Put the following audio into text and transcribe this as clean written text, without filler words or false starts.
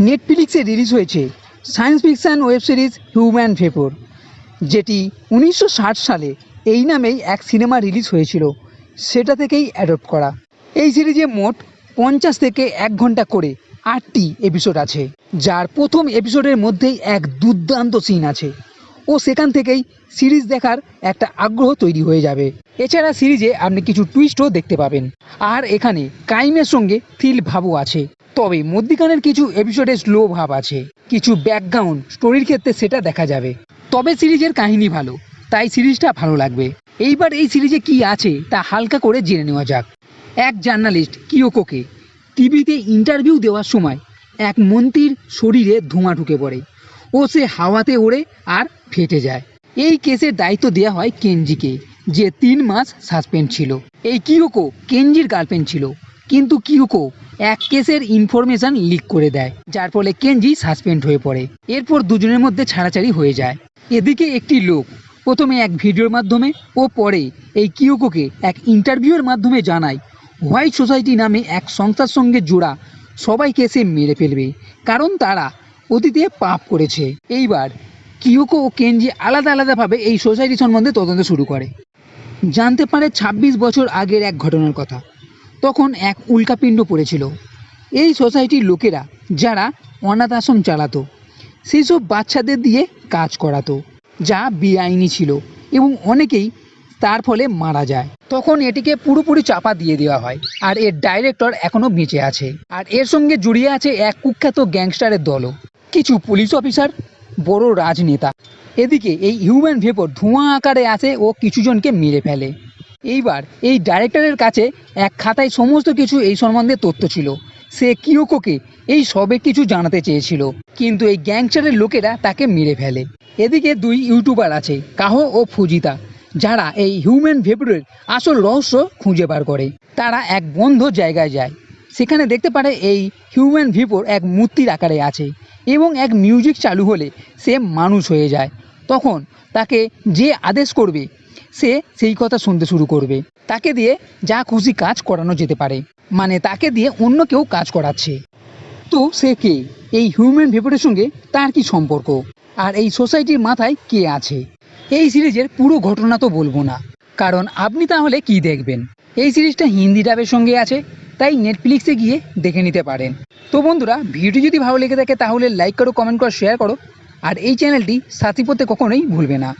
নেটফ্লিক্সে রিলিজ হয়েছে science fiction web series human vapour, যেটি 1960 সালে এই নামেই এক সিনেমা রিলিজ হয়েছিল, সেটা থেকেই অ্যাডপ্ট করা। এই সিরিজে মোট 50 থেকে 1 ঘন্টা করে 8টি এপিসোড আছে, যার প্রথম এপিসোডের মধ্যেই এক দুর্দান্ত সিন আছে ও সেখান থেকেই সিরিজ দেখার একটা আগ্রহ তৈরি হয়ে যাবে। এছাড়া সিরিজে আপনি কিছু টুইস্টও দেখতে পাবেন, আর এখানে ক্রাইমের সঙ্গে থ্রিল ভাবও আছে। তবে মধ্যিখানের কিছু এপিসোডে স্লো ভাব আছে, কিছু ব্যাকগ্রাউন্ড স্টোরির ক্ষেত্রে সেটা দেখা যাবে। তবে সিরিজের কাহিনী ভালো, তাই সিরিজটা ভালো লাগবে। এইবার এই সিরিজে কি আছে তা হালকা করে জেনে নেওয়া যাক। এক জার্নালিস্ট কিয়োকোকে টিভিতে ইন্টারভিউ দেওয়ার সময় এক মন্ত্রীর শরীরে ধোঁয়া ঢুকে পড়ে ও সে হাওয়াতে ওড়ে আর ফেটে যায়। এই কেসের দায়িত্ব দেওয়া হয় কেনজিকে, যে 3 মাস সাসপেন্ড ছিল। এই কিয়োকো কেনজির গার্লফ্রেন্ড ছিল, কিন্তু কিয়োকো এক কেসের ইনফরমেশন লিক করে দেয়, যার ফলে কেনজি সাসপেন্ড হয়ে পড়ে। এরপর দুজনের মধ্যে ছাড়াছাড়ি হয়ে যায়। এদিকে একটি লোক প্রথমে এক ভিডিওর মাধ্যমে ও পরে এই কিয়োকোকে এক ইন্টারভিউয়ের মাধ্যমে জানায় হোয়াইট সোসাইটি নামে এক সংস্থার সঙ্গে জোড়া সবাইকে সে মেরে ফেলবে, কারণ তারা অতীতে পাপ করেছে। এইবার কিয়োকো ও কেনজি আলাদা আলাদাভাবে এই সোসাইটি সম্বন্ধে তদন্ত শুরু করে। জানতে পারে 26 বছর আগের এক ঘটনার কথা। তখন এক উল্কাপিণ্ড পড়েছিল। এই সোসাইটির লোকেরা যারা অনাথ আশ্রম চালাতো, সেই সব বাচ্চাদের দিয়ে কাজ করাতো, যা বেআইনি ছিল এবং অনেকেই তার ফলে মারা যায়। তখন এটিকে পুরোপুরি চাপা দিয়ে দেওয়া হয়, আর এর ডাইরেক্টর এখনও বেঁচে আছে। আর এর সঙ্গে জড়িয়ে আছে এক কুখ্যাত গ্যাংস্টারের দলও, কিছু পুলিশ অফিসার, বড় রাজনেতা। এদিকে এই হিউম্যান ভেপর ধোঁয়া আকারে আসে ও কিছুজনকে মেরে ফেলে। এইবার এই ডাইরেক্টরের কাছে এক খাতায় সমস্ত কিছু এই সম্বন্ধে তথ্য ছিল। সে কিয়োকোকে এই সবে কিছু জানাতে চেয়েছিল, কিন্তু এই গ্যাংস্টারের লোকেরা তাকে মেরে ফেলে। এদিকে 2 ইউটিউবার আছে, কাহো ও ফুজিতা, যারা এই হিউম্যান ভেপরের আসল রহস্য খুঁজে বার করে। তারা এক বন্ধ জায়গায় যায়, সেখানে দেখতে পারে এই হিউম্যান ভেপর এক মূর্তির আকারে আছে এবং এক মিউজিক চালু হলে সে মানুষ হয়ে যায়। তখন তাকে যে আদেশ করবে সে সেই কথা শুনতে শুরু করবে। তাকে দিয়ে যা খুশি কাজ করানো যেতে পারে, মানে তাকে দিয়ে অন্য কেউ কাজ করাচ্ছে। তো সে কে? এই হিউম্যান ভেপরের সঙ্গে তার কি সম্পর্ক, আর এই সোসাইটির মাথায় কে আছে? এই সিরিজের পুরো ঘটনা তো বলবো না, কারণ আপনি তাহলে কি দেখবেন। এই সিরিজটা হিন্দি ডাবের সঙ্গে আছে, তাই নেটফ্লিক্সে গিয়ে দেখে নিতে পারেন। তো বন্ধুরা, ভিডিও যদি ভালো লেগে থাকে তাহলে লাইক করো, কমেন্ট করো, শেয়ার করো, আর এই চ্যানেলটি সাথী করতে কখনোই ভুলবে না।